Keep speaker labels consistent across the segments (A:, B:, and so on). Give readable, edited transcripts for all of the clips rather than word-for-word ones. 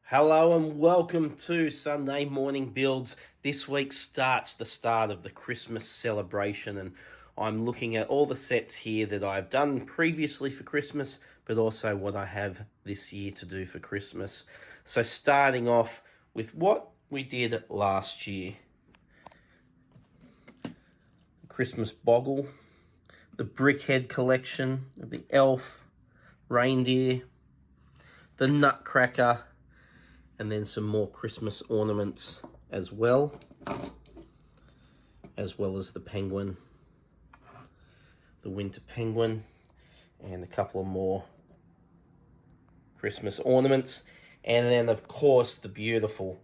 A: Hello and welcome to Sunday Morning Builds. This week starts the start of the Christmas celebration, and I'm looking at all the sets here that I've done previously for Christmas, but also what I have this year to do for Christmas. So starting off with what we did last year. Christmas Boggle, the Brickhead collection, the Elf, Reindeer, the Nutcracker, and then some more Christmas ornaments as well as the penguin, the winter penguin, and a couple of more Christmas ornaments. And then, of course, the beautiful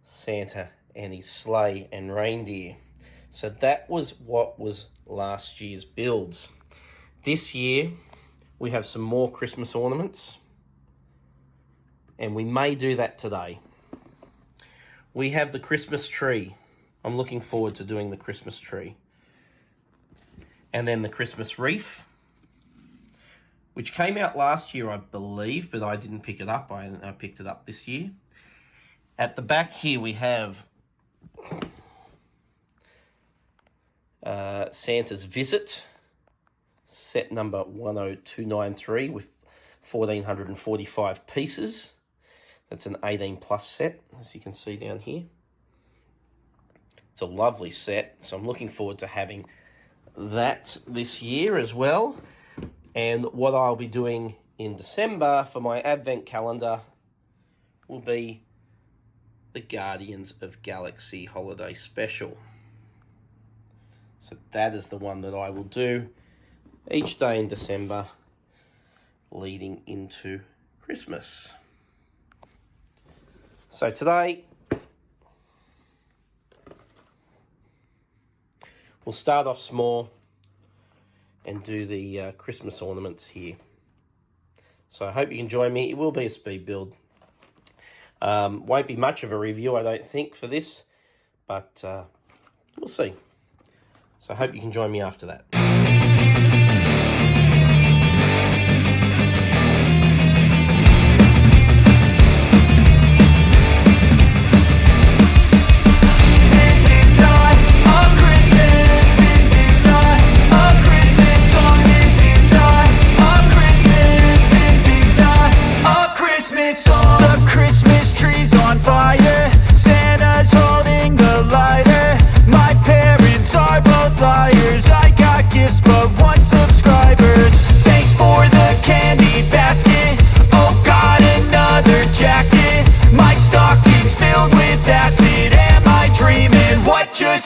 A: Santa and his sleigh and reindeer. So that was what was last year's builds. This year, we have some more Christmas ornaments, and we may do that today. We have the Christmas tree. I'm looking forward to doing the Christmas tree. And then the Christmas wreath, which came out last year, I believe, but I didn't pick it up. I picked it up this year. At the back here, we have Santa's Visit, set number 10293 with 1,445 pieces. That's an 18 plus set, as you can see down here. It's a lovely set, so I'm looking forward to having that this year as well. And what I'll be doing in December for my Advent calendar will be the Guardians of Galaxy Holiday Special. So that is the one that I will do each day in December leading into Christmas. So today, we'll start off small and do the Christmas ornaments here. So I hope you can join me. It will be a speed build. Won't be much of a review, I don't think, for this, but we'll see. So I hope you can join me after that.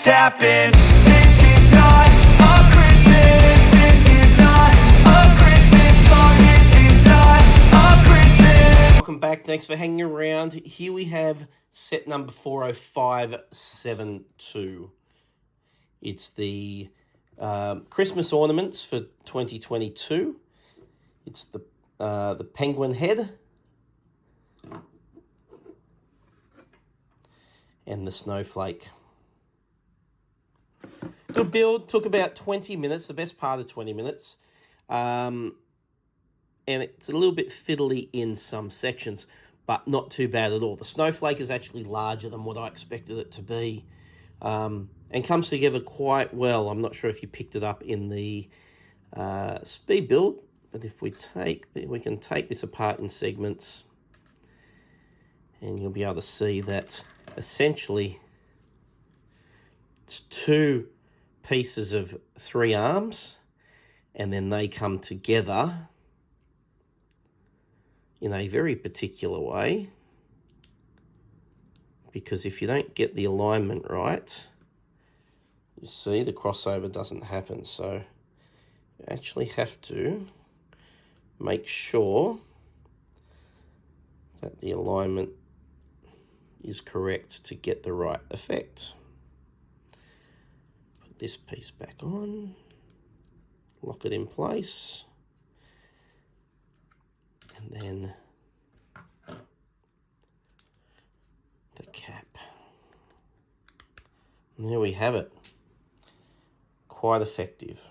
B: Happened. This is not a Christmas. This is not a Christmas song. This is not a Christmas.
A: Welcome back. Thanks for hanging around. Here we have set number 40572. It's the Christmas ornaments for 2022. It's the penguin head and the snowflake. Good build, took about 20 minutes, the best part of 20 minutes. And it's a little bit fiddly in some sections, but not too bad at all. The snowflake is actually larger than what I expected it to be, and comes together quite well. I'm not sure if you picked it up in the speed build, but if we can take this apart in segments, and you'll be able to see that essentially it's two pieces of 3 arms, and then they come together in a very particular way, because if you don't get the alignment right, you see the crossover doesn't happen. So you actually have to make sure that the alignment is correct to get the right effect. This piece back on, lock it in place, and then the cap. And there we have it. Quite effective.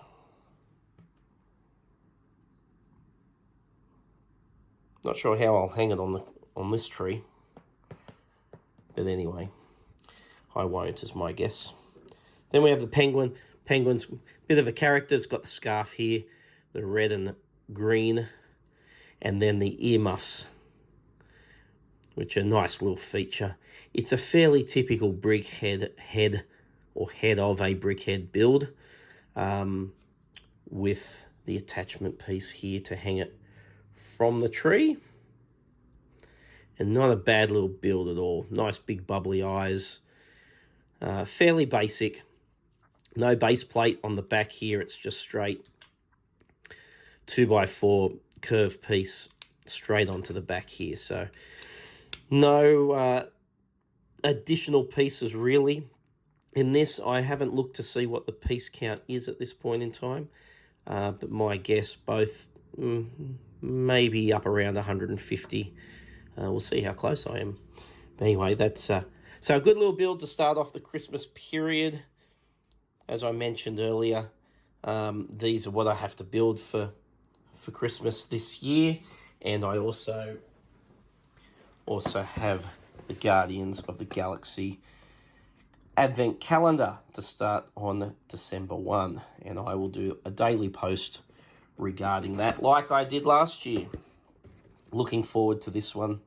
A: Not sure how I'll hang it on on this tree. But anyway, I won't, is my guess. Then we have the penguin. Penguin's a bit of a character. It's got the scarf here, the red and the green, and then the earmuffs, which are a nice little feature. It's a fairly typical brickhead head of a brickhead build, with the attachment piece here to hang it from the tree. And not a bad little build at all. Nice big bubbly eyes. Fairly basic. No base plate on the back here. It's just straight 2x4 curved piece straight onto the back here. So no additional pieces really. In this, I haven't looked to see what the piece count is at this point in time. But my guess, both maybe up around 150. We'll see how close I am. But anyway, that's so a good little build to start off the Christmas period. As I mentioned earlier, these are what I have to build for Christmas this year. And I also have the Guardians of the Galaxy Advent Calendar to start on December 1. And I will do a daily post regarding that, like I did last year. Looking forward to this one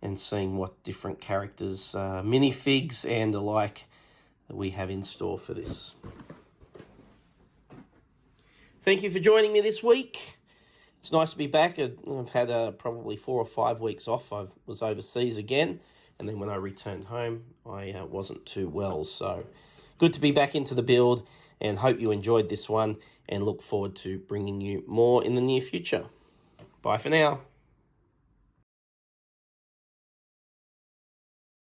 A: and seeing what different characters, minifigs and the like, that we have in store for this. Thank you for joining me this week. It's nice to be back. I've had probably 4 or 5 weeks off. I was overseas again, and then when I returned home, I wasn't too well. So good to be back into the build, and hope you enjoyed this one, and look forward to bringing you more in the near future. Bye for now.